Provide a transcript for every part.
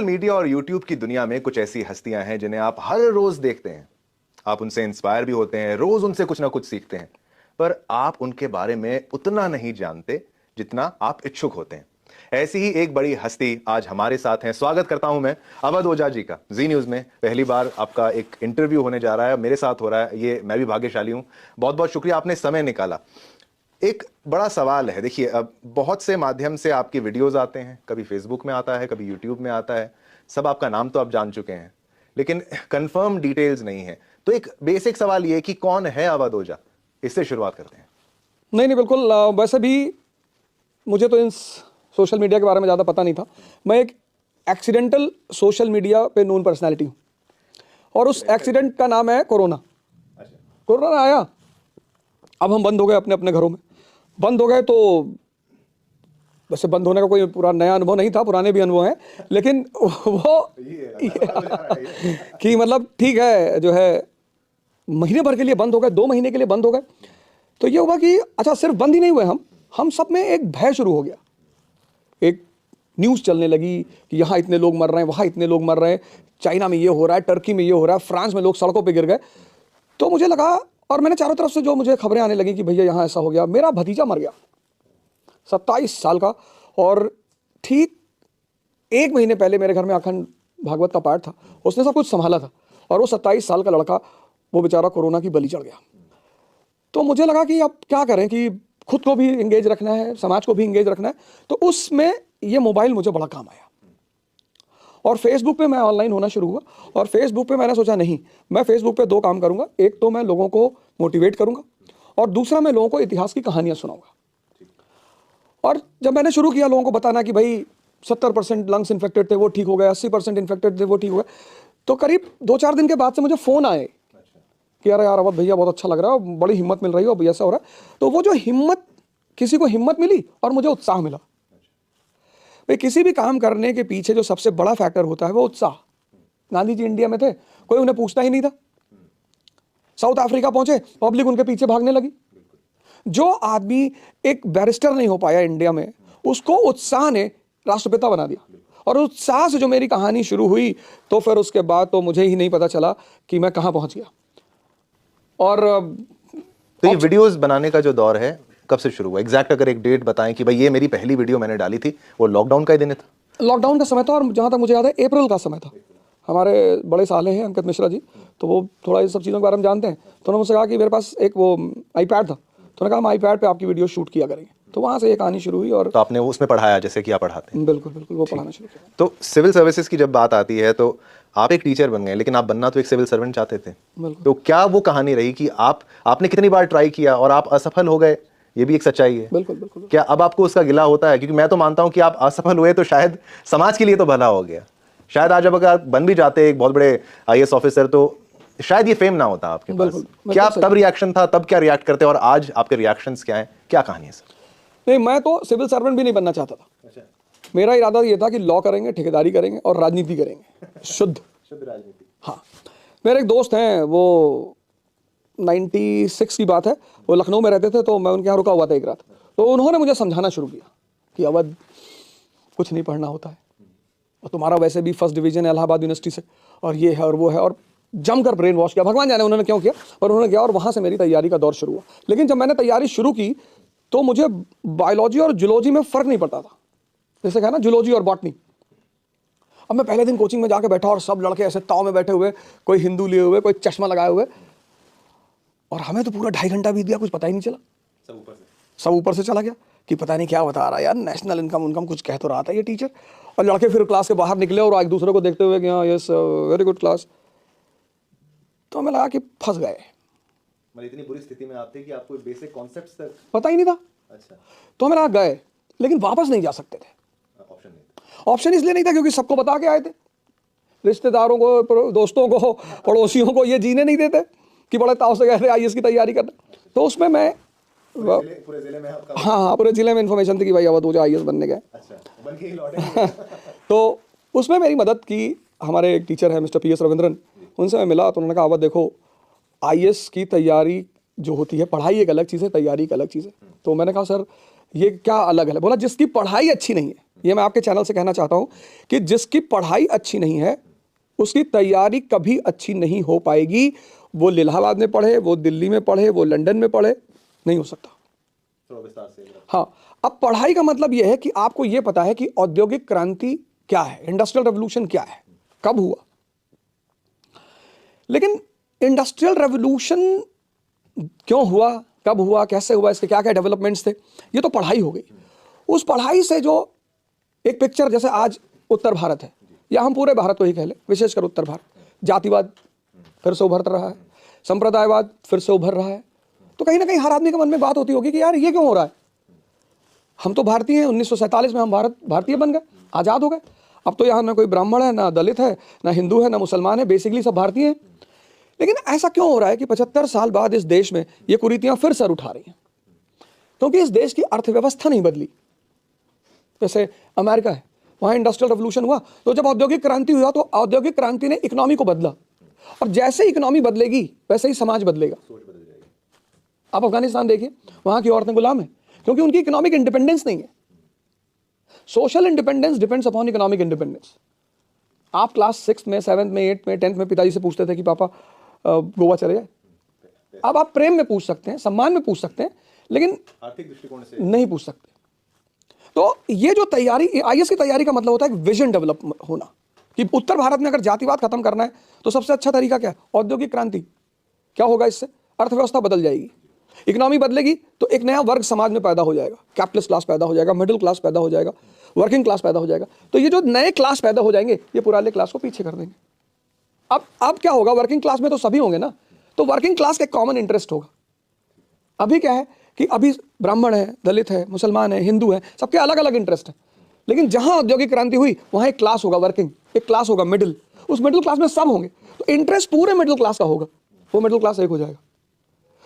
Media और YouTube की दुनिया में कुछ ऐसी हस्तियां हैं जिन्हें आप हर रोज देखते हैं। आप उनसे इंस्पायर भी होते हैं, रोज उनसे कुछ ना कुछ सीखते हैं, पर आप उनके बारे में उतना नहीं जानते जितना आप इच्छुक होते हैं। ऐसी ही एक बड़ी हस्ती आज हमारे साथ हैं। स्वागत करता हूं मैं अवध ओझा जी का। जी न्यूज में पहली बार आपका एक इंटरव्यू होने जा रहा है, मेरे साथ हो रहा है, ये मैं भी भाग्यशाली हूं। बहुत बहुत शुक्रिया, आपने समय निकाला। एक बड़ा सवाल है, देखिए अब बहुत से माध्यम से आपकी वीडियोस आते हैं, कभी फेसबुक में आता है, कभी यूट्यूब में आता है, सब आपका नाम तो आप जान चुके हैं, लेकिन कंफर्म डिटेल्स नहीं है। तो एक बेसिक सवाल ये कि कौन है अवध ओझा, इससे शुरुआत करते हैं। नहीं बिल्कुल, वैसे भी मुझे तो इन सोशल मीडिया के बारे में ज़्यादा पता नहीं था। मैं एक एक्सीडेंटल सोशल मीडिया पे नोन पर्सनैलिटी हूँ, और उस एक्सीडेंट का नाम है कोरोना। कोरोना आया, अब हम बंद हो गए अपने अपने घरों में। बंद हो गए तो वैसे बंद होने का कोई पूरा नया अनुभव नहीं था, पुराने भी अनुभव हैं, लेकिन वो कि मतलब ठीक है, जो है महीने भर के लिए बंद हो गए, 2 महीने के लिए बंद हो गए। तो ये हुआ कि अच्छा, सिर्फ बंद ही नहीं हुए हम सब में एक भय शुरू हो गया। एक न्यूज़ चलने लगी कि यहाँ इतने लोग मर रहे हैं, वहाँ इतने लोग मर रहे हैं, चाइना में ये हो रहा है, टर्की में ये हो रहा है, फ्रांस में लोग सड़कों पर गिर गए। तो मुझे लगा, और मैंने चारों तरफ से जो मुझे खबरें आने लगी कि भैया यहाँ ऐसा हो गया। मेरा भतीजा मर गया 27 साल का, और ठीक 1 महीने पहले मेरे घर में अखंड भागवत का पाठ था, उसने सब कुछ संभाला था, और वो 27 साल का लड़का वो बेचारा कोरोना की बलि चढ़ गया। तो मुझे लगा कि अब क्या करें, कि खुद को भी इंगेज रखना है, समाज को भी इंगेज रखना है। तो उसमें ये मोबाइल मुझे बड़ा काम आया, और फेसबुक पे मैं ऑनलाइन होना शुरू हुआ। और फेसबुक पे मैंने सोचा नहीं, मैं फेसबुक पे 2 काम करूंगा। एक तो मैं लोगों को मोटिवेट करूंगा, और दूसरा मैं लोगों को इतिहास की कहानियां सुनाऊंगा। और जब मैंने शुरू किया लोगों को बताना कि भाई 70% लंग्स इन्फेक्टेड थे, वो ठीक हो गए, 80% इन्फेक्टेड थे, वो ठीक हो गए, तो करीब 2-4 दिन के बाद से मुझे फ़ोन आए कि अरे यार अवध भैया बहुत अच्छा लग रहा है, बड़ी हिम्मत मिल रही है, और ऐसा हो रहा है। तो वो जो हिम्मत, किसी को हिम्मत मिली और मुझे उत्साह मिला। भाई किसी भी काम करने के पीछे जो सबसे बड़ा फैक्टर होता है वो उत्साह। गांधी जी इंडिया में थे, कोई उन्हें पूछता ही नहीं था। साउथ अफ्रीका पहुंचे, पब्लिक उनके पीछे भागने लगी। जो आदमी एक बैरिस्टर नहीं हो पाया इंडिया में, उसको उत्साह ने राष्ट्रपिता बना दिया। और उत्साह से जो मेरी कहानी शुरू हुई, तो फिर उसके बाद तो मुझे ही नहीं पता चला कि मैं कहां पहुंच गया। और तो ये वीडियोस बनाने का जो दौर है कब से शुरू हुआ, एग्जैक्ट अगर एक डेट बताएं कि भाई ये मेरी पहली वीडियो मैंने डाली थी, वो लॉकडाउन का ही दिन था? लॉकडाउन का समय था, और जहां तक मुझे याद है अप्रैल का समय था। हमारे बड़े साले हैं अंकित मिश्रा जी, तो वो थोड़ा ये सब चीज़ों के बारे में जानते हैं। तो उन्होंने मुझसे कहा कि मेरे पास एक वो आईपैड था, तो उन्होंने कहा हम आईपैड पे आपकी वीडियो शूट किया करेंगे। तो वहाँ से ये कहानी शुरू हुई। और तो आपने उसमें पढ़ाया जैसे कि आप पढ़ाते हैं? बिल्कुल बिल्कुल, वो पढ़ाना शुरू किया। तो सिविल सर्विसेज की जब बात आती है तो आप एक टीचर बन गए, लेकिन आप बनना तो एक सिविल सर्वेंट चाहते थे। तो क्या वो कहानी रही कि आपने कितनी बार ट्राई किया और आप असफल हो गए? ये भी एक सच्चाई है। बिल्कुल बिल्कुल। क्या अब आपको उसका गिला होता है? क्योंकि मैं तो मानता हूं कि आप असफल हुए तो शायद समाज के लिए तो भला हो गया। शायद आज अब अगर आप बन भी जाते एक बहुत बड़े आईएएस ऑफिसर, तो शायद ये फेम ना होता आपके पास। क्या तब रिएक्शन था, तब क्या रिएक्ट करते, और आज आपके रिएक्शंस क्या हैं, क्या कहानी है सर? नहीं, मैं तो सिविल सर्वेंट भी नहीं बनना चाहता था। अच्छा। मेरा इरादा ये था कि लॉ करेंगे, ठेकेदारी करेंगे और राजनीति करेंगे, शुद्ध राजनीति। हाँ, मेरे एक दोस्त हैं, वो 96 की बात है, वो लखनऊ में रहते थे, तो मैं उनके यहाँ रुका हुआ था एक रात। तो उन्होंने मुझे समझाना शुरू किया कि अवध कुछ नहीं पढ़ना होता है, और तुम्हारा वैसे भी फर्स्ट डिवीजन है इलाहाबाद यूनिवर्सिटी से, और ये है और वो है, और जमकर ब्रेन वॉश किया। भगवान जाने उन्होंने क्यों किया, पर उन्होंने किया। और वहाँ से मेरी तैयारी का दौर शुरू हुआ। लेकिन जब मैंने तैयारी शुरू की तो मुझे बायोलॉजी और जूलॉजी में फ़र्क नहीं पड़ता था। जैसे कहा ना, जूलॉजी और बॉटनी। अब मैं पहले दिन कोचिंग में जाके बैठा, और सब लड़के ऐसे ताव में बैठे हुए, कोई हिंदू लिए हुए, कोई चश्मा लगाए हुए, और हमें तो पूरा 2.5 घंटा बीत गया, कुछ पता ही नहीं चला। सब ऊपर से चला गया कि पता नहीं क्या बता रहा है यार, नेशनल इनकम कुछ कह तो रहा था ये टीचर। और लड़के फिर क्लास के बाहर निकले, और एक दूसरे को देखते हुए कि हाँ यस वेरी गुड क्लास। तो हमें लगा कि फंस गए। मतलब इतनी बुरी स्थिति में आप थे कि आपको बेसिक कॉन्सेप्ट्स तक पता ही नहीं था। अच्छा। तो हमें लगा गए, लेकिन वापस नहीं जा सकते थे। ऑप्शन इसलिए नहीं था क्योंकि सबको बता के आए थे, रिश्तेदारों को, दोस्तों को, पड़ोसियों को ये जीने नहीं देते कि बड़े ताव से गए थे आईएएस की तैयारी करना। तो उसमें मैं पूरे जिले में आपका, हाँ, पूरे जिले में इन्फॉर्मेशन थी कि भाई अवध ओझा आईएएस बनने गए। अच्छा, बन के ही लौटे। तो उसमें मेरी मदद की हमारे एक टीचर है मिस्टर PS रविंद्रन, उनसे मैं मिला। तो उन्होंने कहा अवध देखो, आईएएस की तैयारी जो होती है, पढ़ाई एक अलग चीज़ है, तैयारी एक अलग चीज़ है। तो मैंने कहा सर ये क्या अलग है? बोला जिसकी पढ़ाई अच्छी नहीं है ये मैं आपके चैनल से कहना चाहता हूं कि जिसकी पढ़ाई अच्छी नहीं है उसकी तैयारी कभी अच्छी नहीं हो पाएगी। वो इलाहाबाद में पढ़े, वो दिल्ली में पढ़े, वो लंदन में पढ़े, नहीं हो सकता। हाँ, अब पढ़ाई का मतलब यह है कि आपको यह पता है कि औद्योगिक क्रांति क्या है, इंडस्ट्रियल रेवोल्यूशन क्या है, कब हुआ। लेकिन इंडस्ट्रियल रेवोल्यूशन क्यों हुआ, कब हुआ, कैसे हुआ, इसके क्या क्या डेवलपमेंट्स थे, ये तो पढ़ाई हो गई। उस पढ़ाई से जो एक पिक्चर, जैसे आज उत्तर भारत है, या हम पूरे भारत को ही कह लें, विशेषकर उत्तर भारत, जातिवाद फिर से उभर रहा है, संप्रदायवाद फिर से उभर रहा है। तो कहीं ना कहीं हर आदमी के मन में बात होती होगी कि यार ये क्यों हो रहा है। हम तो भारतीय हैं, 1947 में हम भारतीय बन गए, आज़ाद हो गए। अब तो यहाँ ना कोई ब्राह्मण है, ना दलित है, ना हिंदू है, ना मुसलमान है, बेसिकली सब भारतीय हैं। लेकिन ऐसा क्यों हो रहा है कि 75 साल बाद इस देश में ये कुरीतियां फिर सर उठा रही हैं? क्योंकि इस देश की अर्थव्यवस्था नहीं बदली। जैसे अमेरिका है, वहाँ इंडस्ट्रियल रेवोल्यूशन हुआ, तो जब औद्योगिक क्रांति हुआ तो औद्योगिक क्रांति ने इकोनॉमी को बदला, और जैसे इकोनॉमी बदलेगी वैसे ही समाज बदलेगा। आप अफगानिस्तान देखिए, वहाँ की औरतें गुलाम हैं क्योंकि उनकी इकोनॉमिक इंडिपेंडेंस नहीं है। Social independence depends upon economic independence. आप क्लास 6 में, 7 में, 8 में, 10th में पिताजी से पूछते थे कि पापा गोवा चले जाए। अब आप प्रेम में पूछ सकते हैं, सम्मान में पूछ सकते हैं, लेकिन आर्थिक दृष्टिकोण से नहीं पूछ सकते। तो ये जो तैयारी, आईएएस की तैयारी का मतलब होता है एक विजन डेवलप होना, कि उत्तर भारत में अगर जातिवाद खत्म करना है तो सबसे अच्छा तरीका क्या है, औद्योगिक क्रांति। क्या होगा इससे? अर्थव्यवस्था बदल जाएगी, इकोनॉमी बदलेगी, तो एक नया वर्ग समाज में पैदा हो जाएगा, कैपिटलिस्ट क्लास पैदा हो जाएगा, मिडिल क्लास पैदा हो जाएगा, वर्किंग क्लास पैदा हो जाएगा। तो ये जो नए क्लास पैदा हो जाएंगे ये पुराने क्लास को पीछे कर देंगे। अब क्या होगा, वर्किंग क्लास में तो सभी होंगे ना, तो वर्किंग क्लास का कॉमन इंटरेस्ट होगा। अभी क्या है कि अभी ब्राह्मण है, दलित है, मुसलमान है, हिंदू है, सबके अलग अलग इंटरेस्ट है। लेकिन जहां औद्योगिक क्रांति हुई वहां एक क्लास होगा वर्किंग, एक क्लास होगा मिडिल, उस मिडिल क्लास में सब होंगे, तो इंटरेस्ट पूरे मिडिल क्लास का होगा, वो मिडिल क्लास एक हो जाएगा।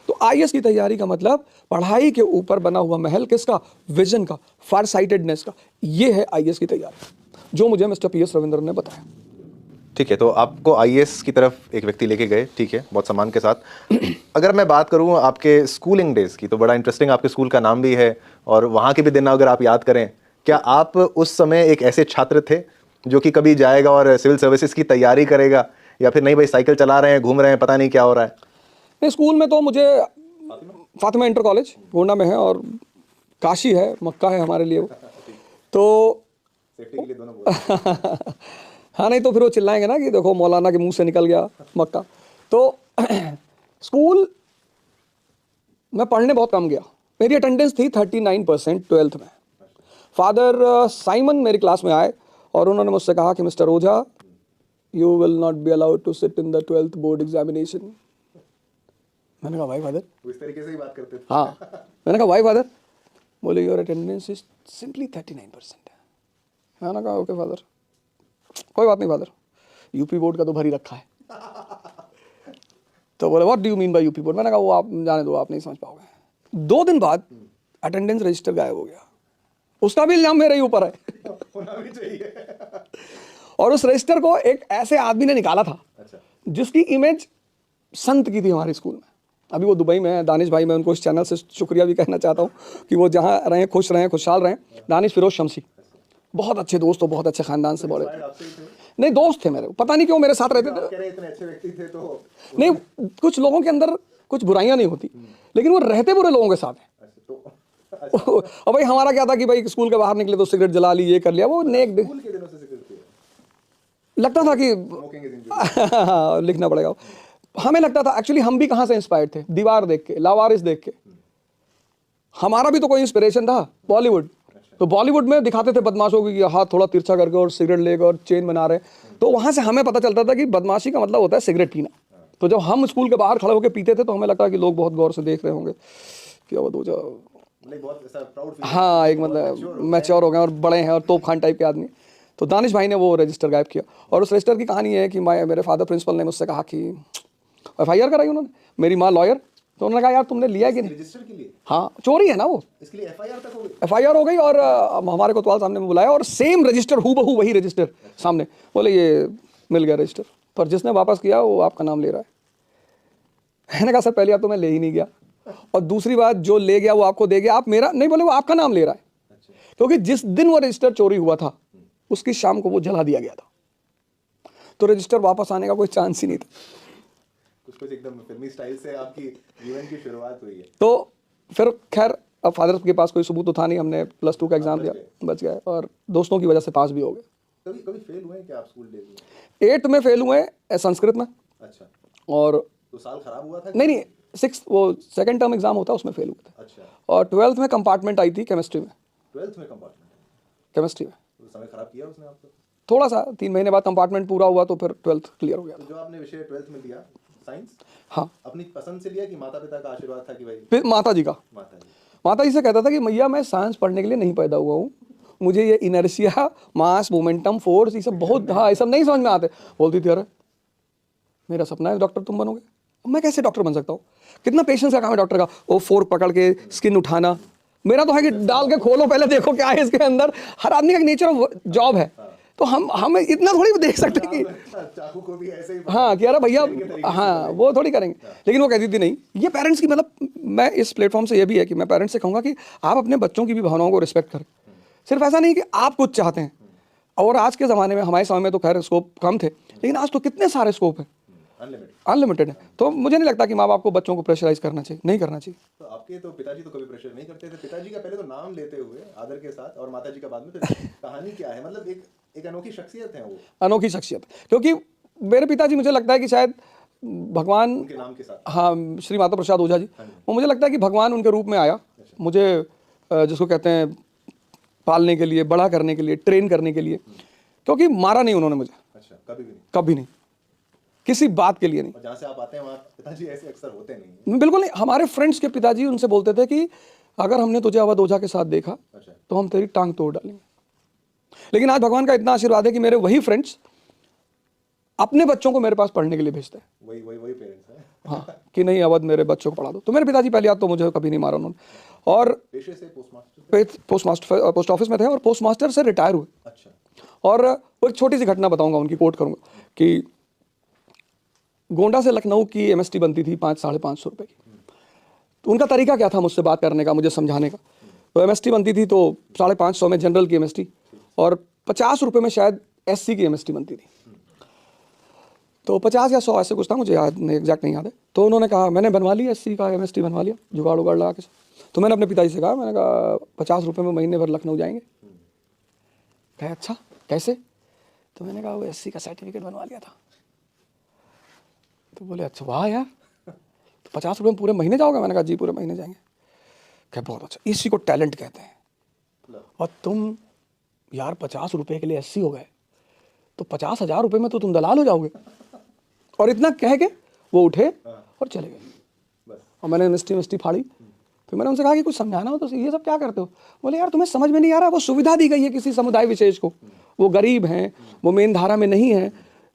तो आईएएस की तैयारी का मतलब पढ़ाई के ऊपर बना हुआ महल किसका? विजन का, फार साइटेडनेस का। ये है आईएएस की तैयारी, जो मुझे मिस्टर पीएस रविंद्रन ने बताया। ठीक है, तो आपको आईएएस की तरफ एक व्यक्ति लेके गए, ठीक है, बहुत सम्मान के साथ। अगर मैं बात करूं आपके स्कूलिंग डेज की, तो बड़ा इंटरेस्टिंग आपके स्कूल का नाम भी है और वहां के भी दिन अगर आप याद करें, क्या आप उस समय एक ऐसे छात्र थे जो कि कभी जाएगा और सिविल सर्विसेज की तैयारी करेगा, या फिर नहीं भाई साइकिल चला रहे हैं, घूम रहे हैं, पता नहीं क्या हो रहा है? नहीं, स्कूल में तो मुझे फातिमा इंटर कॉलेज गोंडा में है, और काशी है, मक्का है हमारे लिए वो, तो सेफ्टी के लिए दोनों हाँ, नहीं तो फिर वो चिल्लाएंगे ना कि देखो मौलाना के मुंह से निकल गया मक्का। तो स्कूल में पढ़ने बहुत कम गया, मेरी अटेंडेंस थी 39% 12th में। फादर साइमन मेरी क्लास में आए और उन्होंने मुझसे कहा कि mister Ojha, you will not be allowed to sit in the 12th board examination. मैंने कहा वाई फादर? इस तरीके से ही बात करते थे। हाँ, मैंने कहा वाई फादर? बोले योर अटेंडेंस इज सिंपली 39%। मैंने कहा ओके फादर, कोई बात नहीं फादर, यूपी बोर्ड का तो भरी रखा है। तो बोले what do you mean by UP board? मैंने कहा वो आप जाने दो, आप नहीं समझ पाओगे। 2 दिन बाद अटेंडेंस रजिस्टर गायब हो गया, उसका भी इल्जाम मेरे ही ऊपर है। होना भी चाहिए। और उस रजिस्टर को एक ऐसे आदमी ने निकाला था जिसकी इमेज संत की थी हमारे स्कूल में। अभी वो दुबई में है, दानिश भाई, मैं उनको इस चैनल से शुक्रिया भी कहना चाहता हूँ कि वो जहाँ रहें खुश रहें, खुशहाल रहें। दानिश फिरोज शमसी, बहुत अच्छे दोस्त, बहुत अच्छे खानदान से बोले थे। नहीं, दोस्त थे मेरे, पता नहीं क्यों मेरे साथ रहते थे। इतने अच्छे व्यक्ति थे तो नहीं, कुछ लोगों के अंदर कुछ बुराइयां नहीं होती, लेकिन वो रहते बुरे लोगों के साथ हैं। और भाई हमारा क्या था कि भाई स्कूल के बाहर निकले तो सिगरेट जला ली, ये कर लिया, वो नेक स्कूल के दिनों से लगता था कि लिखना पड़ेगा। हमें लगता था, एक्चुअली हम भी कहाँ से इंस्पायर्ड थे? दीवार देख के, लावारिस देख के। हमारा भी तो कोई इंस्पिरेशन था बॉलीवुड। तो बॉलीवुड में दिखाते थे बदमाशों की हाथ थोड़ा तिरछा करके और सिगरेट लेकर और चेन बना रहे, तो वहां से हमें पता चलता था कि बदमाशी का मतलब होता है सिगरेट पीना। तो जब हम स्कूल के बाहर खड़े होकर पीते थे तो हमें लगता कि लोग बहुत गौर से देख रहे होंगे कि अब दो हाँ, एक मतलब मैच्योर हो गए और बड़े हैं और तोप खान टाइप के आदमी। तो दानिश भाई ने वो रजिस्टर गायब किया, और उस रजिस्टर की कहानी है कि मेरे फादर प्रिंसिपल ने मुझसे कहा कि FIR कराई उन्होंने, मेरी माँ लॉयर, तो उन्होंने कहा यार तुमने लिया कि नहीं? रजिस्टर के लिए? हाँ, चोरी है ना वो, इसके लिए FIR तक हो गई? FIR हो गई, और हमारे कोतवाल सामने में बुलाया और सेम रजिस्टर हूबहू वही रजिस्टर सामने, बोले ये मिल गया रजिस्टर, पर जिसने वापस किया वो आपका नाम ले रहा है। मैंने कहा सर पहली बात तो मैं ले ही नहीं गया, और दूसरी बात जो ले गया वो आपको दे गया, आप मेरा नहीं, बोले वो आपका नाम ले रहा है। क्योंकि जिस दिन वो रजिस्टर चोरी हुआ था उसकी शाम को वो जला दिया गया था, तो रजिस्टर वापस आने का कोई चांस ही नहीं था। कुछ एकदम फिल्मी स्टाइल से आपकी जीवन की शुरुआत हुई है। तो फिर खैर अब फादर के पास कोई सबूत तो था नहीं, हमने +2 का एग्जाम दिया, बच गए और दोस्तों की वजह से पास भी हो गए। कभी कभी फेल हुए हैं क्या आप स्कूल डेज में? 8th में फेल हुए संस्कृत में, अच्छा, और तो साल खराब हुआ था? नहीं 6th वो सेकंड टर्म एग्जाम होता है उसमें फेल हुए थे। अच्छा, और 12th में कंपार्टमेंट आई थी केमिस्ट्री में। 12th में कंपार्टमेंट, केमिस्ट्री में तो समय खराब किया उसने आपको? थोड़ा सा, 3 महीने बाद कंपार्टमेंट पूरा हुआ तो फिर 12th क्लियर हो गया तो जो आपने विषय 12th में लिया साइंस, हाँ, अपनी पसंद से लिया कि माता पिता का आशीर्वाद था कि भाई? फिर माता जी का, माता जी से कहता था कि मैया मैं साइंस पढ़ने के लिए नहीं पैदा हुआ हूँ, मुझे ये इनर्शिया, मास, मोमेंटम, फोर्स, ये सब बहुत, हाँ ये सब नहीं समझ में आते। बोलती थी अरे मेरा सपना है डॉक्टर तुम बनोगे। अब मैं कैसे डॉक्टर बन सकता हूँ? कितना पेशेंस का काम है डॉक्टर का, वो फोर्क पकड़ के स्किन उठाना। मेरा तो है कि डाल के खोलो पहले, देखो क्या है इसके अंदर। हर आदमी का नेचर ऑफ जॉब है, तो हम इतना थोड़ी देख सकते कि चाकू को भी ऐसे ही, हाँ कि अरे भैया, हाँ वो थोड़ी करेंगे। लेकिन वो कहती थी नहीं, ये पेरेंट्स की, मतलब मैं इस प्लेटफॉर्म से ये भी है कि मैं पेरेंट्स से कहूँगा कि आप अपने बच्चों की भी भावनाओं को रिस्पेक्ट करें। सिर्फ ऐसा नहीं कि आप कुछ चाहते हैं, और आज के ज़माने में, हमारे समय में तो खैर स्कोप कम थे, लेकिन आज तो कितने सारे स्कोप हैं, अनलिमिटेड है। तो मुझे नहीं लगता कि माँ बाप को बच्चों को प्रेशराइज करना चाहिए, नहीं करना चाहिए। तो आपके तो पिताजी तो कभी प्रेशर नहीं करते थे? पिताजी का पहले तो नाम लेते हुए आदर के साथ और माताजी का बाद में, तो कहानी क्या है? मतलब एक अनोखी शख्सियत है वो, अनोखी शख्सियत। क्योंकि मेरे पिताजी, मुझे लगता है कि शायद भगवान उनके नाम के साथ, हाँ, श्री माता प्रसाद ओझा जी, वो मुझे लगता है कि भगवान उनके रूप में आया मुझे, जिसको कहते हैं पालने के लिए, बड़ा करने के लिए, ट्रेन करने के लिए। क्योंकि मारा नहीं उन्होंने मुझे। अच्छा, कभी भी नहीं? कभी नहीं, किसी बात के लिए नहीं। और जहाँ से आप आते हैं वहाँ पिताजी ऐसे अक्सर होते नहीं? बिल्कुल नहीं। हमारे फ्रेंड्स के पिताजी उनसे बोलते थे कि अगर हमने तुझे अवध ओझा के साथ देखा तो हम तेरी टांग तोड़ डालेंगे। लेकिन आज भगवान का इतना आशीर्वाद है कि मेरे वही फ्रेंड्स अपने बच्चों को मेरे पास पढ़ने के लिए भेजते हैं। वही पेरेंट्स हैं। हाँ, कि नहीं अवध मेरे बच्चों को पढ़ा दो। तो मेरे पिताजी पहले याद तो मुझे कभी नहीं मारा उन्होंने, और पेशे से पोस्टमास्टर, पोस्ट ऑफिस में थे और पोस्टमास्टर से रिटायर हुए। अच्छा, और वो एक छोटी सी घटना बताऊंगा, उनकी कोट करूंगा कि गोंडा से लखनऊ की एमएसटी बनती थी 500-550 रुपए की। तो उनका तरीका क्या था मुझसे बात करने का, मुझे समझाने का। तो एमएसटी बनती थी तो 550 में जनरल की एमएसटी, और 50 रुपये में शायद एससी की एमएसटी बनती थी। तो 50 या 100 ऐसे कुछ था, मुझे याद नहीं, एग्जैक्ट नहीं याद है। तो उन्होंने कहा मैंने बनवा लिया एससी का एमएसटी, बनवा लिया जुगाड़ उगाड़ लगा के। तो मैंने अपने पिताजी से कहा, मैंने कहा 50 रुपये में महीने भर लखनऊ जाएंगे। कहा अच्छा कैसे? तो मैंने कहा वो एससी का सर्टिफिकेट बनवा लिया था। तो बोले अच्छा वाह यार, तो 50 रुपये में पूरे महीने जाओगे? मैंने कहा जी पूरे महीने जाएंगे। क्या बहुत अच्छा, इसी को टैलेंट कहते हैं। और तुम यार 50 रुपये के लिए एससी हो गए, तो 50,000 रुपये में तो तुम दलाल हो जाओगे। और इतना कह के वो उठे और चले गए। और मैंने मिस्टी फाड़ी। तो मैंने उनसे कहा कि कुछ समझाना हो तो, ये सब क्या करते हो? बोले यार तुम्हें समझ में नहीं आ रहा, वो सुविधा दी गई है किसी समुदाय विशेष को, वो गरीब हैं, वो मेन धारा में नहीं है,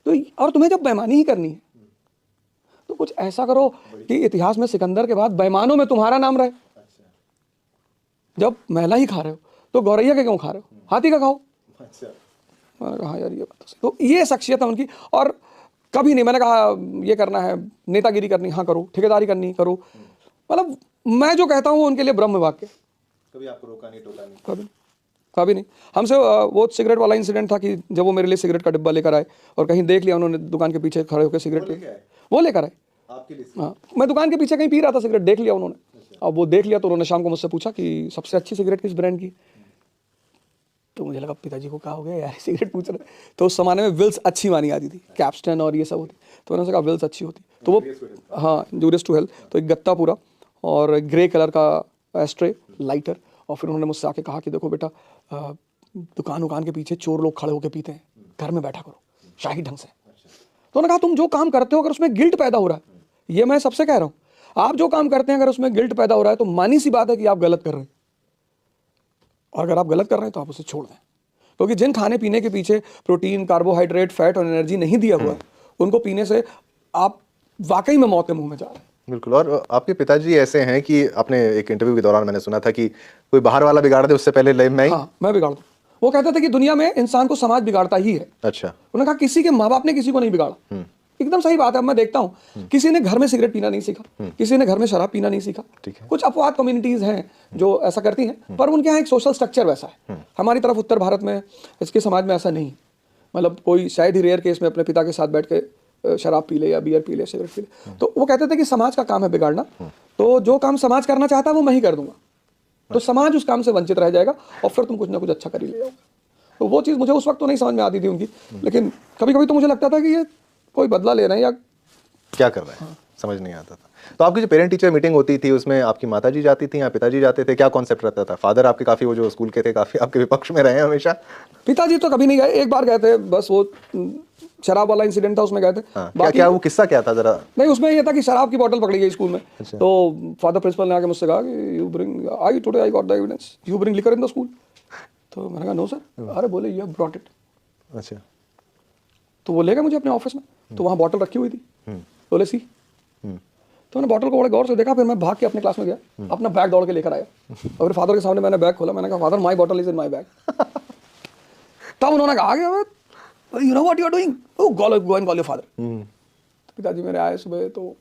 तो और तुम्हें जब बेईमानी ही करनी है तो कुछ ऐसा करो कि इतिहास में सिकंदर के बाद बेईमानों में तुम्हारा नाम रहे। जब महिला ही खा रहे हो तो गौरैया के क्यों खा रहे हो, हाथी का खाओ। मैंने कहा यार ये बात तो ये शख्सियत है उनकी। और कभी नहीं मैंने कहा ये करना है, नेतागिरी करनी, हाँ करो, ठेकेदारी करनी करो, मतलब मैं जो कहता हूँ उनके लिए ब्रह्म वाक्य। कभी आपको रोका नहीं, टोका नहीं? कभी नहीं। हमसे वो सिगरेट वाला इंसिडेंट था कि जब वो मेरे लिए सिगरेट का डिब्बा लेकर आए और कहीं देख लिया उन्होंने दुकान के पीछे खड़े होकर सिगरेट पी, वो लेकर आए आपके लिए? हाँ, मैं दुकान के पीछे कहीं पी रहा था, सिगरेट देख लिया उन्होंने। अब वो देख लिया तो उन्होंने शाम को मुझसे पूछा कि सबसे अच्छी सिगरेट किस ब्रांड की। तो मुझे लगा पिताजी को क्या हो गया यार, सिगरेट पूछ रहे। तो उस जमाने में विल्स अच्छी मानी जाती थी, कैप्स्टन और ये सब होती। तो उन्होंने कहा विल्स अच्छी होती। तो वो हाँ, जूरियस टू हेल्थ। तो एक गत्ता पूरा और ग्रे कलर का एस्ट्रे लाइटर। और फिर उन्होंने मुझसे आके कहा कि देखो बेटा, दुकान के पीछे चोर लोग खड़े होकर पीते हैं, घर में बैठा करो शाही ढंग से। तो उन्होंने कहा तुम जो काम करते हो अगर उसमें गिल्ट पैदा हो रहा है, ये मैं सबसे कह रहा हूँ, आप जो काम करते हैं अगर उसमें गिल्ट पैदा हो रहा है तो मानी सी बात है कि आप गलत कर रहे हैं। और अगर आप गलत कर रहे हैं तो आप उसे छोड़ दें। क्योंकि जिन खाने पीने के पीछे प्रोटीन, कार्बोहाइड्रेट, फैट और एनर्जी नहीं दिया हुआ है, उनको पीने से आप वाकई में मौत के मुंह में जा रहे हैं। बिल्कुल। और आपके पिताजी ऐसे हैं कि आपने एक इंटरव्यू के दौरान मैंने सुना था कि कोई बाहर वाला बिगाड़ दे उससे पहले मैं बिगाड़ दूं। वो कहते थे कि दुनिया में इंसान को समाज बिगाड़ता ही है। अच्छा। उन्होंने कहा किसी के माँ बाप ने किसी को नहीं बिगाड़ा, एकदम सही बात है। अब मैं देखता हूँ किसी ने घर में सिगरेट पीना नहीं सीखा, किसी ने घर में शराब पीना नहीं सीखा। ठीक है। कुछ अपवाद कम्युनिटीज हैं जो ऐसा करती हैं, पर उनके यहाँ एक सोशल स्ट्रक्चर वैसा है। हमारी तरफ उत्तर भारत में, इसके समाज में ऐसा नहीं। मतलब कोई शायद ही रेयर केस में अपने पिता के साथ बैठ के शराब पी ले या बियर पी ले, सिगरेट पी ले। तो वो कहते थे कि समाज का काम है बिगाड़ना, तो जो काम समाज करना चाहता है वो मैं ही कर दूंगा, तो समाज उस काम से वंचित रह जाएगा और फिर तुम कुछ ना कुछ अच्छा कर ही ले जाओगे। तो वो चीज़ मुझे उस वक्त तो नहीं समझ में आती थी उनकी, लेकिन कभी कभी तो मुझे लगता था कि ये कोई बदला ले रहे हैं या क्या कर रहे हैं, समझ नहीं आता था। तो आपकी जो पेरेंट टीचर मीटिंग होती थी उसमें आपकी माताजी जाती थी या पिताजी जाते थे, क्या कॉन्सेप्ट रहता था? फादर आपके काफ़ी, वो जो स्कूल के थे, काफ़ी आपके विपक्ष में रहे हैं हमेशा। पिताजी तो कभी नहीं गए, एक बार गए थे बस, वो शराब वाला इंसिडेंट था उसमें गए थे। हाँ, क्या वो किस्सा क्या था जरा? नहीं, उसमें ये था कि शराब की बोतल पकड़ी गई स्कूल में। तो फादर प्रिंसिपल ने आके मुझसे कहा कि you bring, I today I got the evidence, you bring liquor in the school. तो मैंने कहा नो सर। अरे बोले यू हैव ब्रॉट इट। अच्छा। तो वो ले गए मुझे अपने ऑफिस में, तो वहाँ बॉटल रखी हुई थी। बोले सी। तो मैंने बॉटल को बड़े गौर से देखा, फिर मैं भाग के अपने क्लास में गया, अपना बैग दौड़ के लेकर आया और फिर फादर के सामने मैंने बैग खोला, मैंने कहा father my bottle is in my bag. तब उन्होंने कहा you know what you are doing, go and call your father. पिताजी मेरे आए सुबह, तो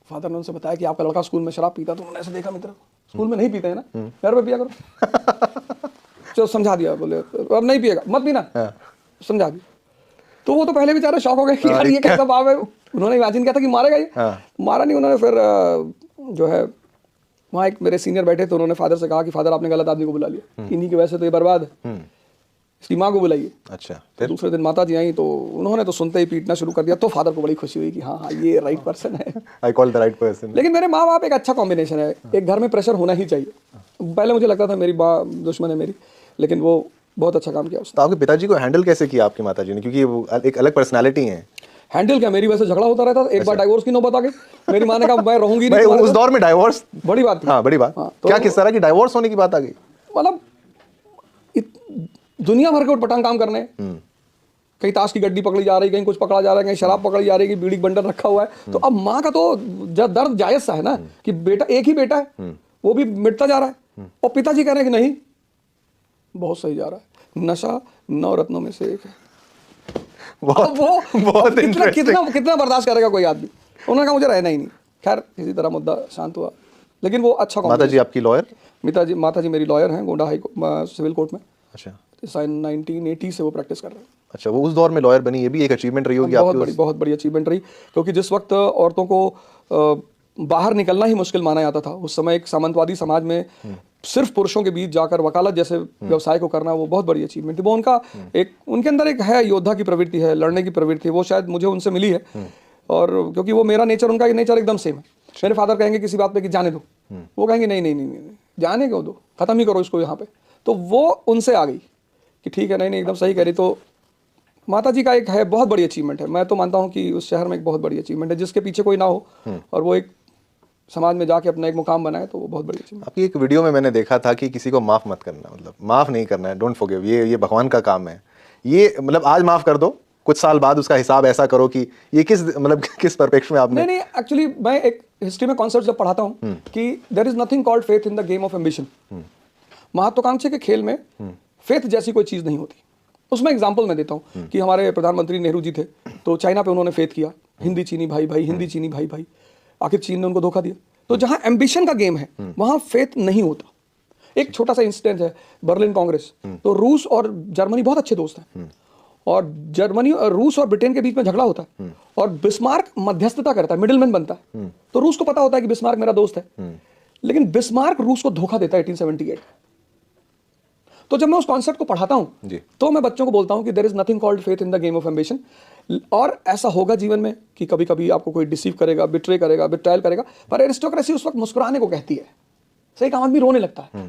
फादर ने उनसे बताया कि आपका लड़का स्कूल में शराब पीता। तो उन्होंने ऐसे देखा मित्र, स्कूल में नहीं पीते हैं ना, घर पे पिया करो। तो समझा दिया, बोले अब नहीं पिएगा, मत पीना, समझा दिया। तो वो तो पहले बेचारे शॉक हो गए कि यार ये कैसा बाप है। उन्होंने इमेजिन किया था कि मारेगा ये, मारा नहीं उन्होंने। फिर जो है वहाँ एक मेरे सीनियर बैठे, तो उन्होंने फादर से कहा कि फादर आपने गलत आदमी को बुला लिया, इन्हीं की वजह से तो ये बर्बाद है, इसकी माँ को बुलाइए। अच्छा। तो दूसरे दिन माता जी आई, तो उन्होंने तो सुनते ही पीटना शुरू कर दिया। तो फादर को बड़ी खुशी हुई कि हाँ हाँ ये राइट पर्सन है, I call the right person. लेकिन मेरे माँ बाप एक अच्छा कॉम्बिनेशन है, एक घर में प्रेशर होना ही चाहिए। पहले मुझे लगता था मेरी माँ दुश्मन है मेरी, लेकिन वो बहुत अच्छा काम किया उसने। तो आपके पिताजी को हैंडल कैसे किया आपकी माताजी ने, क्योंकि वो एक अलग पर्सनालिटी है? हैंडल क्या, मेरी वजह से झगड़ा होता रहता था। एक बार डाइवोर्स की नौबत आ गई, मेरी माँ ने कहा मैं रहूंगी भाई, नहीं। उस दौर में डाइवोर्स बड़ी बात थी। हाँ, बड़ी बात। क्या किस तरह की डाइवोर्स होने की बात आ गई? मतलब दुनिया भर के उटपटांग काम करने, कहीं ताश की गड्डी पकड़ी जा रही, कहीं कुछ पकड़ा जा रहा है, कहीं शराब पकड़ी जा रही है, बीड़ी बंडल रखा हुआ है। तो अब माँ का तो दर्द जायज सा है ना कि बेटा, एक ही बेटा है, वो भी मिटता जा रहा है, और पिताजी कह रहे हैं कि नहीं बहुत सही जा रहा है। नशा 9 रत्नों में से एक है। बहुत कितना बर्दाश्त करेगा कोई आदमी। उन्होंने कहा मुझे रहना ही नहीं। खैर किसी तरह मुद्दा शांत हुआ, लेकिन वो अच्छा। माताजी आपकी लॉयर? माताजी मेरी लॉयर हैं, गोंडा हाई सिविल कोर्ट में। अच्छा। 1980 से वो प्रैक्टिस कर रहे हैं। अच्छा, वो उस दौर में लॉयर बनी, ये भी एक अचीवमेंट रही होगी आपकी? बहुत बड़ी अचीवमेंट रही, क्योंकि जिस वक्त औरतों को बाहर निकलना ही मुश्किल माना जाता था, उस समय एक सामंतवादी समाज में सिर्फ पुरुषों के बीच जाकर वकालत जैसे व्यवसाय को करना, वो बहुत बड़ी अचीवमेंट थी। वो उनका एक, उनके अंदर एक है, योद्धा की प्रवृत्ति है, लड़ने की प्रवृत्ति, वो शायद मुझे उनसे मिली है। और क्योंकि वो मेरा नेचर, उनका नेचर एकदम सेम है। मेरे फादर कहेंगे किसी बात पे कि जाने दो, वो कहेंगे नहीं नहीं नहीं नहीं, जाने को दो, खत्म ही करो इसको यहाँ पे। तो वो उनसे आ गई कि ठीक है, नहीं नहीं एकदम सही कह रही। तो माता जी का एक है, बहुत बड़ी अचीवमेंट है। मैं तो मानता हूँ कि उस शहर में एक बहुत बड़ी अचीवमेंट है, जिसके पीछे कोई ना हो और वो एक समाज में जाके अपना एक मुकाम बनाए, तो वो बहुत बड़ी अचीवमेंट। आपकी एक वीडियो में मैंने देखा था कि किसी को माफ़ मत करना, मतलब माफ़ नहीं करना है, डोंट फॉरगिव, ये भगवान का काम है। ये मतलब आज माफ़ कर दो, कुछ साल बाद उसका हिसाब ऐसा करो कि ये किस परिप्रेक्ष्य में आपने? नहीं, एक्चुअली मैं एक हिस्ट्री में कॉन्सेप्ट जब पढ़ाता हूँ कि there is nothing called faith in the game of ambition. महत्वाकांक्षा के खेल में फेथ जैसी कोई चीज़ नहीं होती। उसमें एग्जाम्पल मैं देता हूँ कि हमारे प्रधानमंत्री नेहरू जी थे, तो चाइना पे उन्होंने फेथ किया, हिंदी चीनी भाई भाई, हिंदी चीनी भाई भाई, आखिर चीन ने उनको धोखा दिया। तो जहाँ एम्बिशन का गेम है वहाँ फेथ नहीं होता। एक छोटा सा इंसिडेंट है, बर्लिन कांग्रेस, तो रूस और जर्मनी बहुत अच्छे दोस्त हैं, और जर्मनी और रूस और ब्रिटेन के बीच में झगड़ा होता है, और बिस्मार्क मध्यस्थता करता है, मिडिलमैन बनता है। तो रूस को पता होता है कि बिस्मार्क मेरा दोस्त है, लेकिन बिस्मार्क रूस को धोखा देता है 1878। तो जब मैं उस कॉन्सेप्ट को पढ़ाता हूं तो मैं बच्चों को बोलता हूं कि there is nothing called faith in the game of ambition. और ऐसा होगा जीवन में कि कभी कभी आपको कोई डिसीव करेगा, बिट्रे करेगा, बिट्रायल करेगा, पर एरिस्टोक्रेसी उस वक्त मुस्कुराने को कहती है। सही काम आदमी रोने लगता है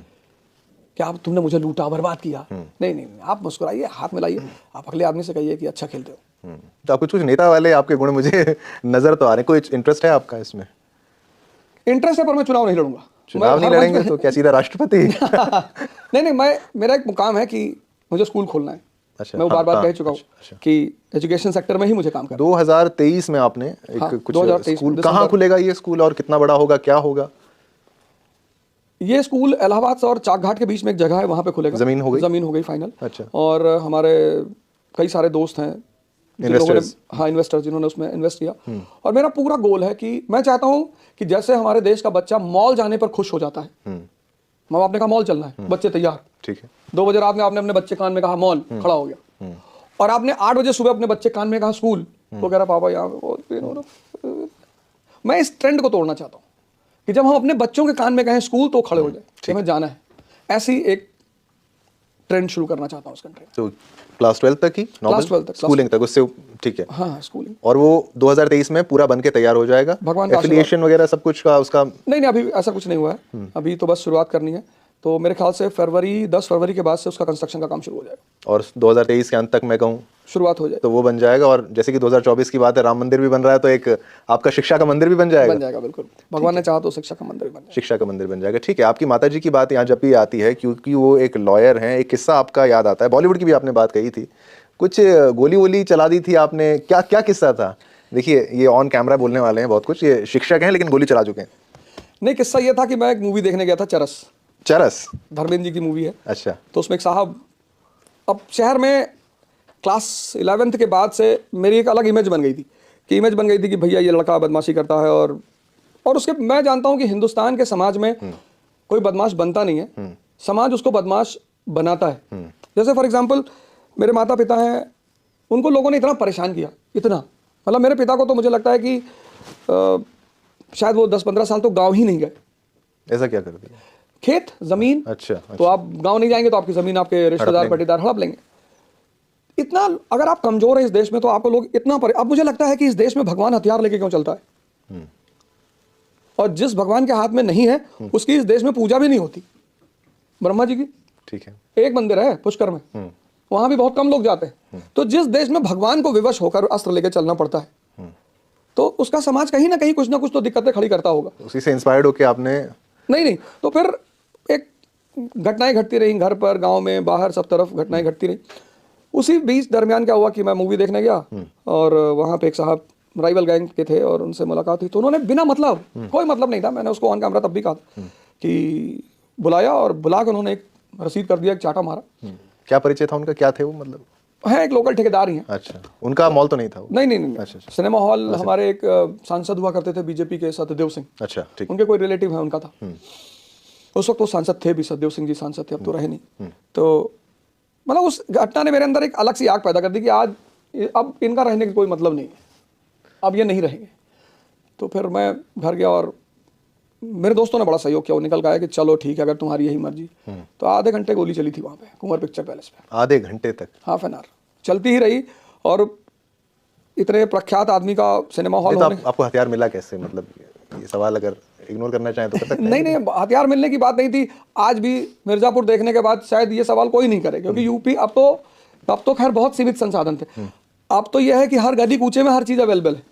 कि आप, तुमने मुझे लूटा, बर्बाद किया। नहीं नहीं, आप मुस्कुराइए, हाथ मिलाइए, आप अगले आदमी से कहिए कि अच्छा खेलते हो। तो आप कुछ नेता वाले आपके गुण मुझे नजर तो आ रहे हैं, कोई इंटरेस्ट है आपका इसमें? इंटरेस्ट है, पर मैं चुनाव नहीं लड़ूंगा। चुनाव नहीं लड़ेंगे तो क्या सीधा राष्ट्रपति? नहीं, मेरा एक मुकाम है कि मुझे स्कूल खोलना है। अच्छा, मैं वो बार कह चुका हूँ कि एजुकेशन सेक्टर में ही मुझे काम करना है। 2023 में आपने कुछ स्कूल, कहाँ खुलेगा ये स्कूल और कितना बड़ा होगा, क्या होगा? ये स्कूल इलाहाबाद और चाक घाट के बीच में एक जगह है, वहाँ पे खुलेगा। जमीन हो गई फाइनल। अच्छा। और हमारे कई सारे दोस्त हैं, जिन लोगों ने, Investors. हाँ इन्वेस्टर्स जिन्होंने उसमें इन्वेस्ट किया। और मेरा पूरा गोल है कि मैं चाहता हूं कि जैसे हमारे देश का बच्चा मॉल जाने पर खुश हो जाता है, माँ बाप ने कहा मॉल चलना है, बच्चे तैयार, ठीक है। 2 बजे रात में आपने अपने बच्चे कान में कहा मॉल, खड़ा हो गया। और आपने 8 बजे सुबह अपने बच्चे कान में कहा स्कूल, वो कह रहा पापा यहाँ पे बहुत पेन हो रहा। मैं इस ट्रेंड को तोड़ना चाहता हूँ कि जब हम अपने बच्चों के कान में कहें स्कूल तो खड़े हो जाए कि हमें जाना है। ऐसी एक ट्रेंड शुरू करना चाहता हूँ उस कंट्री में। तो क्लास 12 तक ही, क्लास 12 तक, स्कूलिंग तक, उससे ठीक है। हाँ स्कूलिंग। और वो 2023 में पूरा बन के तैयार हो जाएगा, भगवान का एफिलिएशन वगैरह सब कुछ का उसका? नहीं अभी ऐसा कुछ नहीं हुआ है, अभी तो बस शुरुआत करनी है। तो मेरे ख्याल से 10 फरवरी के बाद से उसका कंस्ट्रक्शन का काम शुरू हो जाएगा और 2023 के अंत तक मैं कहूँ शुरुआत हो जाए तो वो बन जाएगा। और जैसे कि 2024 की बात है, राम मंदिर भी बन रहा है, तो एक आपका शिक्षा का मंदिर भी बन जाएगा। बिल्कुल, भगवान ने चाहा तो शिक्षा का मंदिर भी बन जाएगा। शिक्षा का मंदिर बन जाएगा, ठीक है। आपकी माताजी की बात यहाँ जब भी आती है, क्योंकि वो एक लॉयर हैं, एक किस्सा आपका याद आता है, बॉलीवुड की भी आपने बात कही थी, कुछ गोली वोली चला दी थी आपने, क्या क्या किस्सा था? देखिए ये ऑन कैमरा बोलने वाले हैं बहुत कुछ, ये शिक्षक हैं लेकिन गोली चला चुके हैं। नहीं, किस्सा ये था कि मैं एक मूवी देखने गया था, चरस, धर्मेंद्र जी की मूवी है। अच्छा। तो उसमें एक साहब, अब शहर में क्लास 11th के बाद से मेरी एक अलग इमेज बन गई थी कि भैया ये लड़का बदमाशी करता है। और उसके मैं जानता हूं कि हिंदुस्तान के समाज में कोई बदमाश बनता नहीं है, समाज उसको बदमाश बनाता है। जैसे फॉर एग्जांपल मेरे माता पिता हैं, उनको लोगों ने इतना परेशान किया, इतना, मतलब मेरे पिता को तो मुझे लगता है कि शायद वो 10-15 साल तो गाँव ही नहीं गए। ऐसा क्या कर दिया? खेत जमीन, अच्छा। तो आप गांव नहीं जाएंगे तो आपकी जमीन आपके रिश्तेदार पटीदार हड़प लेंगे। इतना अगर आप कमजोर है इस देश में तो आपको लोग इतना अब मुझे लगता है कि इस देश में भगवान हथियार लेके क्यों चलता है? और जिस भगवान के हाथ में नहीं है उसकी इस देश में पूजा भी नहीं होती। ब्रह्मा जी की, ठीक है, एक मंदिर है पुष्कर में, वहां भी बहुत कम लोग जाते हैं। तो जिस देश में भगवान को विवश होकर अस्त्र लेके चलना पड़ता है, तो उसका समाज कहीं ना कहीं कुछ ना कुछ तो दिक्कतें खड़ी करता होगा। उसी से इंस्पायर्ड होकर आपने? नहीं, तो फिर एक घटनाएं घटती रही, घर पर, गांव में, बाहर, सब तरफ घटनाएं घटती रही। उसी बीच दरमियान क्या हुआ कि मैं मूवी देखने गया और वहां पे एक साहब राइवल गैंग के थे और उनसे मुलाकात हुई। तो उन्होंने बिना मतलब, कोई मतलब नहीं था, मैंने उसको ऑन कैमरा तब भी कहा था कि बुलाया, और बुला कर उन्होंने एक रसीद कर दिया, एक चाटा मारा। क्या परिचय था उनका, क्या थे वो, मतलब? है एक लोकल ठेकेदार ही हैं। अच्छा, उनका मॉल तो नहीं था वो? नहीं। अच्छा। सिनेमा हॉल हमारे एक सांसद हुआ करते थे बीजेपी के, सत्यदेव सिंह। अच्छा, ठीक। उनके कोई रिलेटिव है, उनका था। उस वक्त वो सांसद थे भी, सत्यदेव सिंह जी सांसद थे, अब तो रहे नहीं। तो मतलब उस घटना ने मेरे अंदर एक अलग सी आग पैदा कर दी कि आज अब इनका रहने का कोई मतलब नहीं है, अब ये नहीं रहेंगे। तो फिर मैं घर गया और मेरे दोस्तों ने बड़ा सहयोग किया, वो निकल गया कि चलो ठीक है अगर तुम्हारी यही मर्जी। तो आधे घंटे गोली चली थी वहाँ पे कुंवर पिक्चर पैलेस पे। आधे घंटे तक? हाफ एन आवर चलती ही रही। और इतने प्रख्यात आदमी का सिनेमा हॉल होने, आपको हथियार मिला कैसे, मतलब ये सवाल अगर इग्नोर करना चाहें तो कर सकते हैं। नहीं, हथियार मिलने की बात नहीं थी। आज भी मिर्जापुर देखने के बाद शायद ये सवाल कोई नहीं करे, क्योंकि यूपी अब तो खैर बहुत सीमित संसाधन थे। अब तो यह है कि हर गली कूचे में हर चीज अवेलेबल है।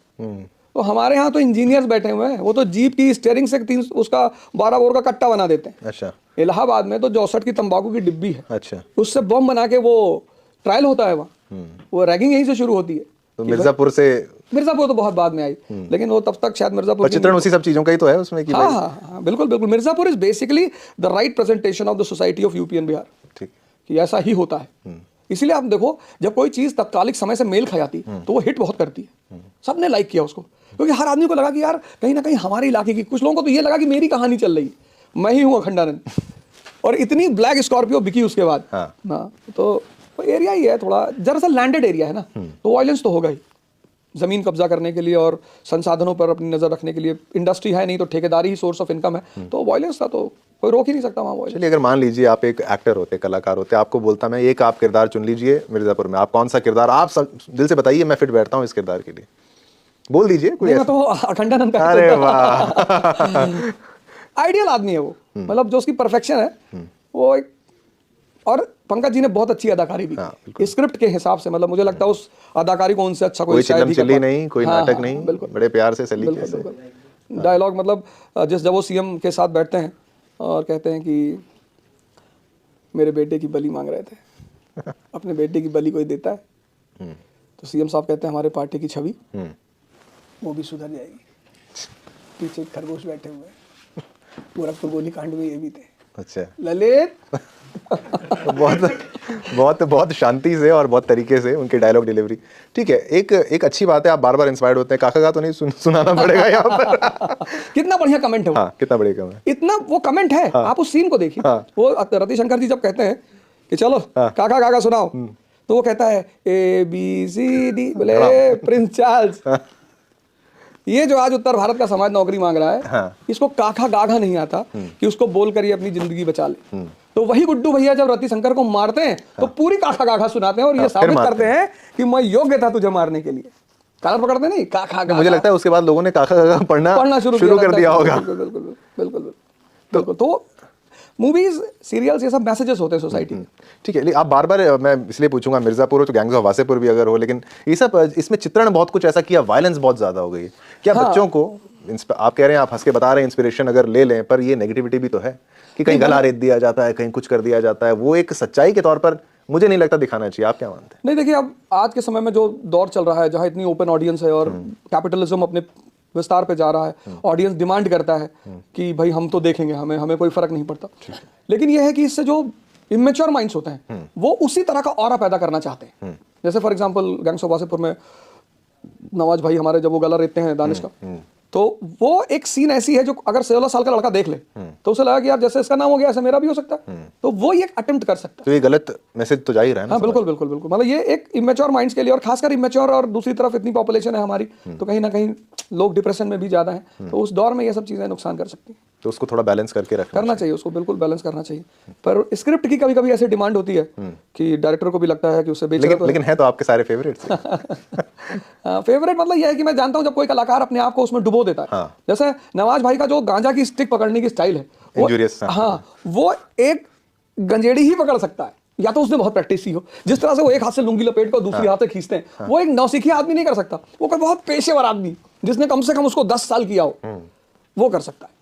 तो हमारे यहाँ तो इंजीनियर्स बैठे हुए हैं, वो तो जीप की स्टीयरिंग से उसका 12 बोर का कट्टा बना देते हैं। अच्छा। इलाहाबाद में तो 64 की तंबाकू की डिब्बी है, अच्छा, उससे बम बना के वो ट्रायल होता है वहाँ। वो रैगिंग यहीं से शुरू होती है। तो मिर्जापुर तो बहुत बाद में आई, लेकिन वो तब तक शायद मिर्जापुर चित्रण उसी सब चीजों का ही तो है उसमें कि हाँ, बिल्कुल। Mirzapur is basically the right presentation of the society of UP and Bihar. ठीक, कि ऐसा ही होता है। इसीलिए आप देखो, जब कोई चीज तत्कालिक समय से मेल खा जाती तो वो हिट बहुत करती है। सबने लाइक किया उसको, क्योंकि हर आदमी को लगा कि यार कहीं ना कहीं हमारे इलाके की, कुछ लोगों को तो ये लगा कि मेरी कहानी चल रही, मैं ही हूँ अखंडानंद। और इतनी ब्लैक स्कॉर्पियो बिकी उसके बाद। हाँ, तो एरिया ही है थोड़ा, दरअसल लैंडेड एरिया है ना, तो वायलेंस तो होगा ही। जमीन कब्जा करने के लिए और संसाधनों पर अपनी नजर रखने के लिए, इंडस्ट्री है नहीं तो ठेकेदारी ही सोर्स ऑफ इनकम है, तो वायलेंस का तो कोई रोक ही नहीं सकता वहाँ। चलिए, अगर मान लीजिए आप एक एक्टर होते, कलाकार होते, आपको बोलता मैं एक आप किरदार चुन लीजिए मिर्जापुर में, आप कौन सा किरदार, आप दिल से बताइए, मैं फिट बैठता हूँ इस किरदार के लिए, बोल दीजिए कोई। मैं तो अखंडानंद का, अरे वाह, आइडियल आदमी है वो, मतलब जो उसकी परफेक्शन है वो एक। और पंकज जी ने बहुत अच्छी अदाकारी भी, स्क्रिप्ट के हिसाब से, मतलब मुझे लगता है उस अदाकारी को उनसे अच्छा कोई चिल्लम चिल्ली नहीं, कोई नाटक नहीं, बड़े प्यार से सलीके से डायलॉग, मतलब जब वो सीएम के साथ बैठते हैं और कहते हैं कि मेरे बेटे की बलि मांग रहे थे, अपने बेटे की बलि कोई देता है? तो सीएम साहब कहते हैं हमारे पार्टी की छवि वो भी सुधर जाएगी। पीछे खरगोश बैठे हुए हैं, गोरखपुर गोली कांड में ये भी थे। अच्छा, ललित बहुत बहुत बहुत शांति से और बहुत तरीके से उनके डायलॉग डिलीवरी। ठीक है, एक अच्छी बात है, आप बार बार इंस्पायर्ड होते हैं। काका का तो नहीं सुनाना पड़ेगा यहाँ पर। कितना बढ़िया कमेंट है वो। हाँ, कितना बढ़िया कमेंट, इतना वो कमेंट है। आप उस सीन को देखिए। वो रतिशंकर जी जब कहते हैं कि चलो काका काका सुनाओ, तो वो कहता है ABCD, बोले प्रिंस चार्ल्स। ये जो आज उत्तर भारत का समाज नौकरी मांग रहा है, इसको काका गागा नहीं आता कि उसको बोलकर ये अपनी जिंदगी बचा ले। तो वही गुड्डू भैया जब रतिशंकर को मारते हैं तो पूरी काका गागा सुनाते हैं और ये साबित करते हैं कि मैं योग्य था तुझे मारने के लिए। कालर पकड़ते नहीं, काका गागा। मुझे लगता है उसके बाद लोगों ने काका गागा पढ़ना शुरू कर दिया होगा। बिल्कुल बिल्कुल। तो मूवीज, सीरियल्स, ये सब मैसेजेस होते हैं सोसाइटी में। ठीक है, आप बार बार, मैं इसलिए पूछूंगा, मिर्जापुर हो तो गैंग्स ऑफ वासेपुर भी अगर हो, लेकिन ये सब इसमें चित्रण बहुत कुछ ऐसा किया, वायलेंस बहुत ज्यादा हो गई है। क्या बच्चों को, आप कह रहे हैं, आप हंस के बता रहे हैं, इंस्पिरेशन अगर ले लें, पर ये नेगेटिविटी भी तो है कि कहीं गला रेत दिया जाता है, कहीं कुछ कर दिया जाता है। वो एक सच्चाई के तौर पर मुझे नहीं लगता दिखाना चाहिए। आप क्या मानते हैं? नहीं, देखिए, अब आज के समय में जो दौर चल रहा है, जहाँ इतनी ओपन ऑडियंस है और कैपिटलिज्म अपने विस्तार पे जा रहा है, ऑडियंस डिमांड करता है कि भाई हम तो देखेंगे, हमें कोई फर्क नहीं पड़ता। लेकिन यह है कि इससे जो इमेच्योर माइंड्स होते हैं वो उसी तरह का ऑरा पैदा करना चाहते हैं। जैसे for example gangs of Wasseypur में नवाज भाई हमारे जब वो गला रेतते हैं दानिश का, तो वो एक सीन ऐसी है जो अगर 16 साल का लड़का देख ले तो उसे लगा कि यार जैसे इसका नाम हो गया ऐसे मेरा भी हो सकता है, तो वो ये अटेम्प्ट कर सकता है। तो ये गलत मैसेज तो जा ही रहा है ना। हाँ, बिल्कुल बिल्कुल बिल्कुल। मतलब ये एक इमेच्योर माइंड्स के लिए, और खासकर इमेच्योर, और दूसरी तरफ इतनी पॉपुलेशन है हमारी, तो कहीं ना कहीं लोग डिप्रेशन में भी ज्यादा हैं, तो उस दौर में ये सब चीजें नुकसान कर सकती हैं। तो उसको थोड़ा बैलेंस करके करना चाहिए, उसको बिल्कुल बैलेंस करना चाहिए। पर स्क्रिप्ट की कभी कभी ऐसी डिमांड होती है कि डायरेक्टर को भी लगता है कि उसे बेच, लेकिन है तो आपके सारे फेवरेट्स। फेवरेट मतलब यह है कि मैं जानता हूं जब कोई कलाकार अपने आप को उसमें डुबो देता है। जैसे नवाज भाई का जो गांजा की स्टिक पकड़ने की स्टाइल है, हाँ, वो एक गंजेड़ी ही पकड़ सकता है, या तो उसने बहुत प्रैक्टिस की हो। जिस तरह से वो एक हाथ से लुंगी लपेट कर दूसरी हाथ से खींचते हैं, वो एक नौसिखिया आदमी नहीं कर सकता। वो कोई बहुत पेशेवर आदमी जिसने कम से कम उसको 10 साल किया हो, वो कर सकता है।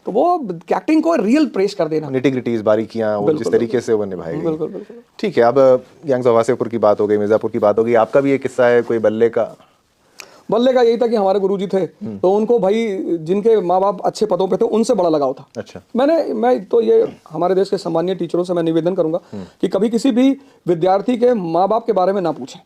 तो वो एक्टिंग को रियल प्रेस कर देना, निटिग्रिटीज, बारीकियां, वो जिस तरीके से वो निभाई गई। बिल्कुल बिल्कुल। ठीक है, अब गैंग्स ऑफ वासेपुर की बात हो गई, मिर्जापुर की बात हो गई, आपका भी एक किस्सा है कोई बल्ले का? बल्ले का यही था कि हमारे गुरुजी थे, तो उनको भाई जिनके माँ बाप अच्छे पदों पे थे उनसे बड़ा लगाव था। अच्छा। मैं तो ये हमारे देश के सम्मानीय टीचरों से मैं निवेदन करूंगा कि कभी किसी भी विद्यार्थी के माँ बाप के बारे में ना पूछें,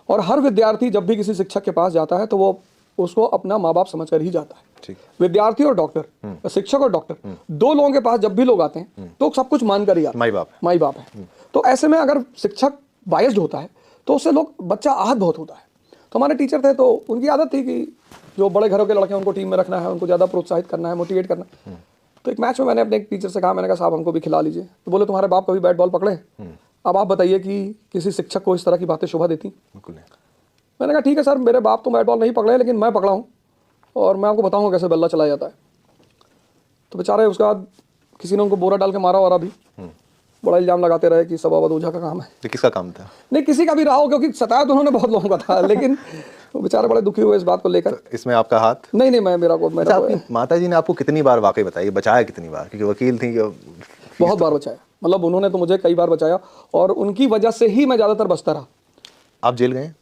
और हर विद्यार्थी जब भी किसी शिक्षक के पास जाता है तो वो उसको अपना माँ बाप समझकर ही जाता है। ठीक। विद्यार्थी और डॉक्टर, शिक्षक और डॉक्टर, दो लोगों के पास जब भी लोग आते हैं तो सब कुछ मानकर ही आते हैं, माई बाप है। तो ऐसे में अगर शिक्षक बायस्ड होता है तो उससे बच्चा आहत बहुत होता है। तो हमारे टीचर थे, तो उनकी आदत थी कि जो बड़े घरों के लड़के हैं उनको टीम में रखना है, उनको ज़्यादा प्रोत्साहित करना है, मोटिवेट करना है। तो एक मैच में मैंने अपने एक टीचर से कहा, मैंने कहा साहब हमको भी खिला लीजिए। तो बोले तुम्हारे बाप कभी बैट बॉल पकड़े? अब आप बताइए कि किसी शिक्षक को इस तरह की बातें शोभा देती? बिल्कुल नहीं। मैंने कहा ठीक है सर, मेरे बाप तो बैट बॉल नहीं पकड़े, लेकिन मैं पकड़ा हूँ और मैं आपको बताऊँगा कैसे बल्ला चलाया जाता है। तो बेचारे उसके बाद किसी ने उनको बोरा डाल के मारा, और अभी बड़ा इल्जाम लगाते रहे कि सब अवध ओझा का काम है। तो किसका काम था? नहीं, किसी का भी रहा हो, क्योंकि सताया तो उन्होंने बहुत लोगों का था, लेकिन वो बेचारे बड़े दुखी हुए इस बात को लेकर। तो इसमें आपका हाथ? नहीं, मेरा आपकी माता जी ने आपको कितनी बार वाकई बताई, बचाया कितनी बार? क्योंकि वकील थी। बहुत बार बचाया, मतलब उन्होंने तो मुझे कई बार बचाया, और उनकी वजह से ही मैं ज्यादातर बचता रहा। आप जेल गए?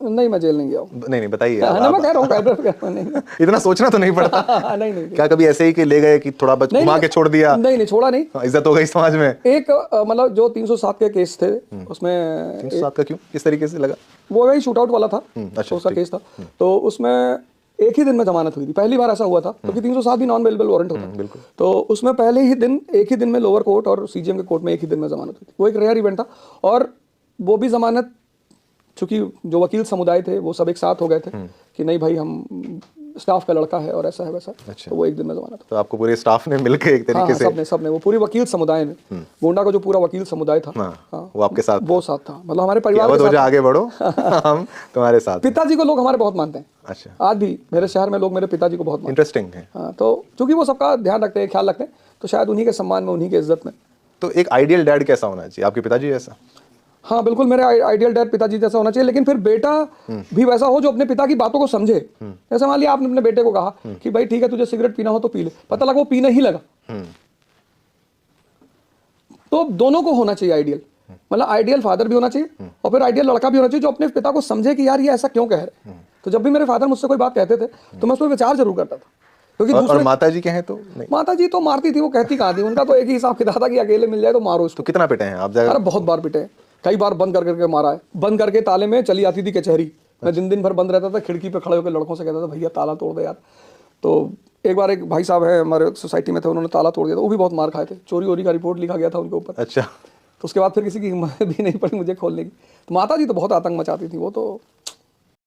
नहीं, मैं जेल नहीं गया हूँ। नहीं, बताइए। मैं कह रहा हूँ इतना सोचना तो नहीं पड़ता। नहीं। क्या कभी ऐसे ही कि ले गए कि थोड़ा बच घुमा के छोड़ दिया? नहीं, छोड़ा नहीं। इज्जत हो गई समाज में। एक मतलब जो 307 के केस थे उसमें 307 का क्यों, किस तरीके से लगा? वो वही शूट आउट वाला था, अच्छा, उसका केस था। तो उसमें एक ही दिन में जमानत हुई थी, पहली बार ऐसा हुआ था, क्योंकि 307 भी नॉन बेलेबल वारंट होता है। तो उसमें पहले ही दिन, एक ही दिन में लोअर कोर्ट और सीजीएम के कोर्ट में एक ही दिन में जमानत हुई थी। वो एक रेयर इवेंट था, और वो भी जमानत, चूंकि जो वकील समुदाय थे वो सब एक साथ हो गए थे कि नहीं भाई हम स्टाफ का लड़का है और ऐसा है वैसा। अच्छा। तो वो एक दिन में जमानत। तो आपको पूरे स्टाफ ने मिलकर एक तरीके से? सबने वो पूरी वकील समुदाय ने, गोंडा का जो पूरा वकील समुदाय था, वो आपके साथ? वो साथ था, मतलब हमारे परिवार के साथ। आगे बढ़ो, हम तुम्हारे साथ। पिताजी को लोग हमारे बहुत मानते हैं। अच्छा। आज भी मेरे शहर में लोग मेरे पिताजी को बहुत मानते हैं। इंटरेस्टिंग है। हाँ, तो चूंकि वो सबका ध्यान रखते हैं, ख्याल रखते हैं, तो शायद उन्हीं के सम्मान में, उन्हीं के इज्जत में। तो एक आइडियल डैड कैसा होना चाहिए? आपके पिताजी जैसा? हाँ, बिल्कुल मेरे आइडियल डैड पिताजी जैसा होना चाहिए, लेकिन फिर बेटा भी वैसा हो जो अपने पिता की बातों को समझे। जैसे मान लिया आपने अपने बेटे को कहा कि भाई ठीक है तुझे सिगरेट पीना हो तो पी ले, पता लगा वो पीने ही लगा, तो दोनों को होना चाहिए आइडियल। मतलब आइडियल फादर भी होना चाहिए और फिर आइडियल लड़का भी होना चाहिए जो अपने पिता को समझे कि यार ये ऐसा क्यों कह रहे हैं। तो जब भी मेरे फादर मुझसे कोई बात कहते थे तो मैं उस पर विचार जरूर करता था क्योंकि और माता जी के हैं तो नहीं? माता जी तो मारती थी, वो कहती कहाँ थी, उनका तो एक ही हिसाब किताब था कि अकेले मिल जाए तो मारो इसको। तो कितना पिटे हैं आप? अरे बहुत बार पिटे हैं, कई बार बंद कर करके मारा है, बंद करके ताले में चली आती थी कचहरी, मैं दिन भर बंद रहता था, खिड़की पे खड़े होकर लड़कों से कहता था भैया ताला तोड़ दे यार। तो एक बार एक भाई साहब है हमारे सोसाइटी में थे, उन्होंने ताला तोड़ दिया था, वो भी बहुत मार खाए थे, चोरी वोरी का रिपोर्ट लिखा गया था उनके ऊपर। अच्छा। तो उसके बाद फिर किसी की हिम्मत भी नहीं पड़ी मुझे खोलने की। तो माता जी तो बहुत आतंक मचाती थी, वो तो